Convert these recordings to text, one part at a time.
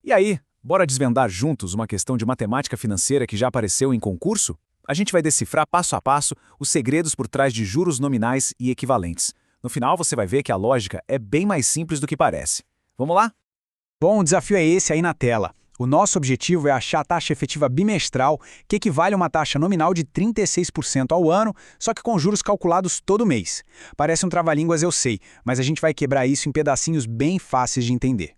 E aí, bora desvendar juntos uma questão de matemática financeira que já apareceu em concurso? A gente vai decifrar passo a passo os segredos por trás de juros nominais e equivalentes. No final, você vai ver que a lógica é bem mais simples do que parece. Vamos lá? Bom, o desafio é esse aí na tela. O nosso objetivo é achar a taxa efetiva bimestral, que equivale a uma taxa nominal de 36% ao ano, só que com juros calculados todo mês. Parece um trava-línguas, eu sei, mas a gente vai quebrar isso em pedacinhos bem fáceis de entender.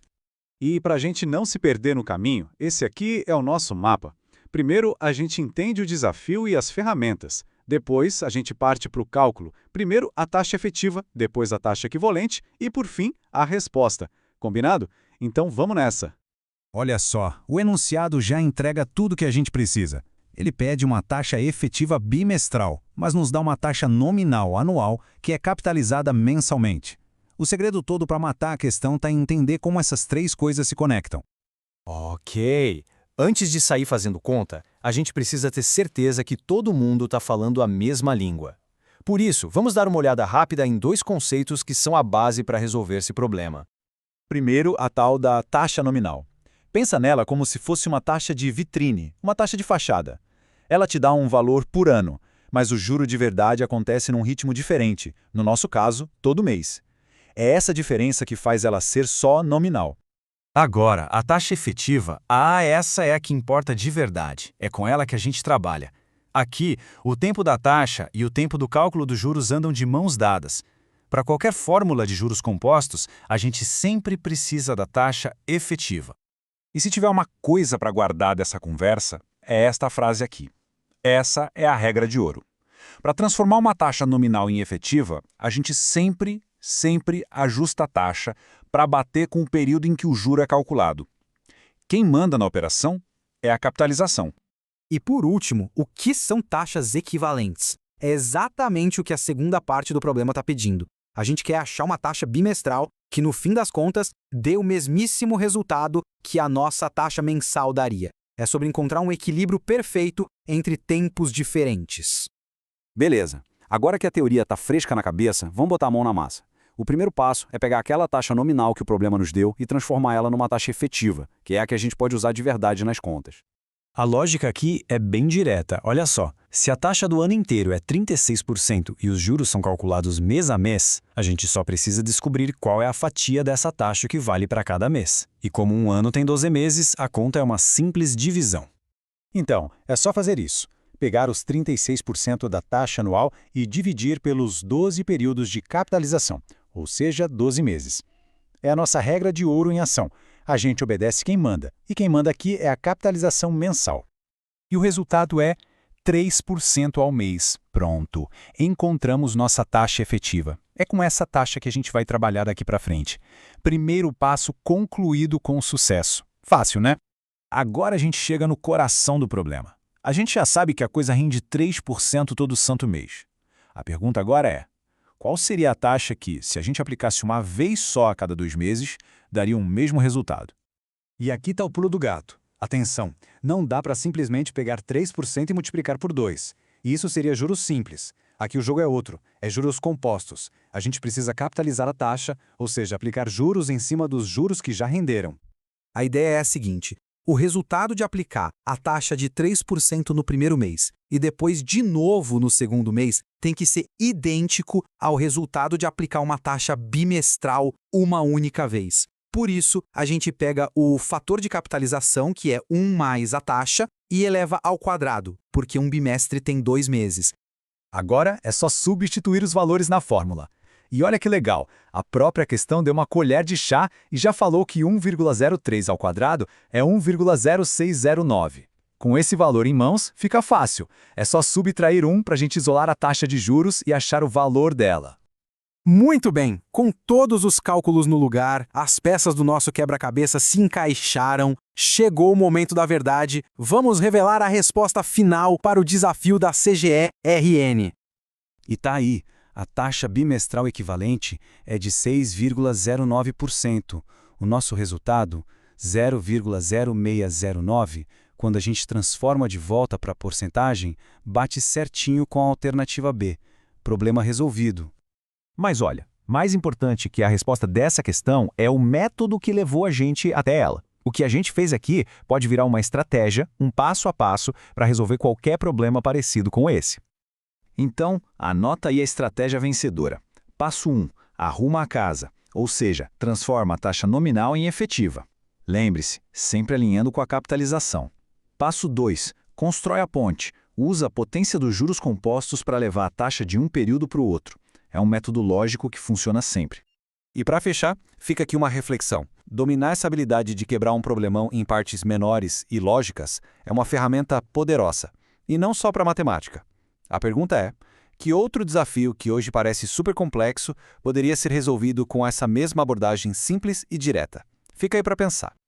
E para a gente não se perder no caminho, esse aqui é o nosso mapa. Primeiro, a gente entende o desafio e as ferramentas. Depois, a gente parte para o cálculo. Primeiro, a taxa efetiva, depois a taxa equivalente e, por fim, a resposta. Combinado? Então vamos nessa! Olha só, o enunciado já entrega tudo que a gente precisa. Ele pede uma taxa efetiva bimestral, mas nos dá uma taxa nominal anual que é capitalizada mensalmente. O segredo todo para matar a questão está em entender como essas três coisas se conectam. Ok. Antes de sair fazendo conta, a gente precisa ter certeza que todo mundo está falando a mesma língua. Por isso, vamos dar uma olhada rápida em dois conceitos que são a base para resolver esse problema. Primeiro, a tal da taxa nominal. Pensa nela como se fosse uma taxa de vitrine, uma taxa de fachada. Ela te dá um valor por ano, mas o juro de verdade acontece num ritmo diferente, no nosso caso, todo mês. É essa diferença que faz ela ser só nominal. Agora, a taxa efetiva, essa é a que importa de verdade. É com ela que a gente trabalha. Aqui, o tempo da taxa e o tempo do cálculo dos juros andam de mãos dadas. Para qualquer fórmula de juros compostos, a gente sempre precisa da taxa efetiva. E se tiver uma coisa para guardar dessa conversa, é esta frase aqui. Essa é a regra de ouro. Para transformar uma taxa nominal em efetiva, a gente sempre ajusta a taxa para bater com o período em que o juro é calculado. Quem manda na operação é a capitalização. E por último, o que são taxas equivalentes? É exatamente o que a segunda parte do problema está pedindo. A gente quer achar uma taxa bimestral que, no fim das contas, dê o mesmíssimo resultado que a nossa taxa mensal daria. É sobre encontrar um equilíbrio perfeito entre tempos diferentes. Beleza. Agora que a teoria está fresca na cabeça, vamos botar a mão na massa. O primeiro passo é pegar aquela taxa nominal que o problema nos deu e transformar ela numa taxa efetiva, que é a que a gente pode usar de verdade nas contas. A lógica aqui é bem direta. Olha só, se a taxa do ano inteiro é 36% e os juros são calculados mês a mês, a gente só precisa descobrir qual é a fatia dessa taxa que vale para cada mês. E como um ano tem 12 meses, a conta é uma simples divisão. Então, é só fazer isso. Pegar os 36% da taxa anual e dividir pelos 12 períodos de capitalização, ou seja, 12 meses. É a nossa regra de ouro em ação. A gente obedece quem manda, e quem manda aqui é a capitalização mensal. E o resultado é 3% ao mês. Pronto, encontramos nossa taxa efetiva. É com essa taxa que a gente vai trabalhar daqui para frente. Primeiro passo concluído com sucesso. Fácil, né? Agora a gente chega no coração do problema. A gente já sabe que a coisa rende 3% todo santo mês. A pergunta agora é: qual seria a taxa que, se a gente aplicasse uma vez só a cada 2 meses, daria o mesmo resultado? E aqui está o pulo do gato. Atenção, não dá para simplesmente pegar 3% e multiplicar por 2. Isso seria juros simples. Aqui o jogo é outro, é juros compostos. A gente precisa capitalizar a taxa, ou seja, aplicar juros em cima dos juros que já renderam. A ideia é a seguinte: o resultado de aplicar a taxa de 3% no primeiro mês e depois de novo no segundo mês tem que ser idêntico ao resultado de aplicar uma taxa bimestral uma única vez. Por isso, a gente pega o fator de capitalização, que é 1 mais a taxa, e eleva ao quadrado, porque um bimestre tem 2 meses. Agora é só substituir os valores na fórmula. E olha que legal, a própria questão deu uma colher de chá e já falou que 1,03 ao quadrado é 1,0609. Com esse valor em mãos, fica fácil. É só subtrair 1 para a gente isolar a taxa de juros e achar o valor dela. Muito bem! Com todos os cálculos no lugar, as peças do nosso quebra-cabeça se encaixaram, chegou o momento da verdade, vamos revelar a resposta final para o desafio da CGE-RN. E tá aí, a taxa bimestral equivalente é de 6,09%. O nosso resultado, 0,0609, quando a gente transforma de volta para a porcentagem, bate certinho com a alternativa B. Problema resolvido. Mas olha, mais importante que a resposta dessa questão é o método que levou a gente até ela. O que a gente fez aqui pode virar uma estratégia, um passo a passo, para resolver qualquer problema parecido com esse. Então, anota aí a estratégia vencedora. Passo 1. Arruma a casa, ou seja, transforma a taxa nominal em efetiva. Lembre-se, sempre alinhando com a capitalização. Passo 2. Constrói a ponte. Usa a potência dos juros compostos para levar a taxa de um período para o outro. É um método lógico que funciona sempre. E para fechar, fica aqui uma reflexão. Dominar essa habilidade de quebrar um problemão em partes menores e lógicas é uma ferramenta poderosa, e não só para matemática. A pergunta é, que outro desafio que hoje parece super complexo poderia ser resolvido com essa mesma abordagem simples e direta? Fica aí para pensar.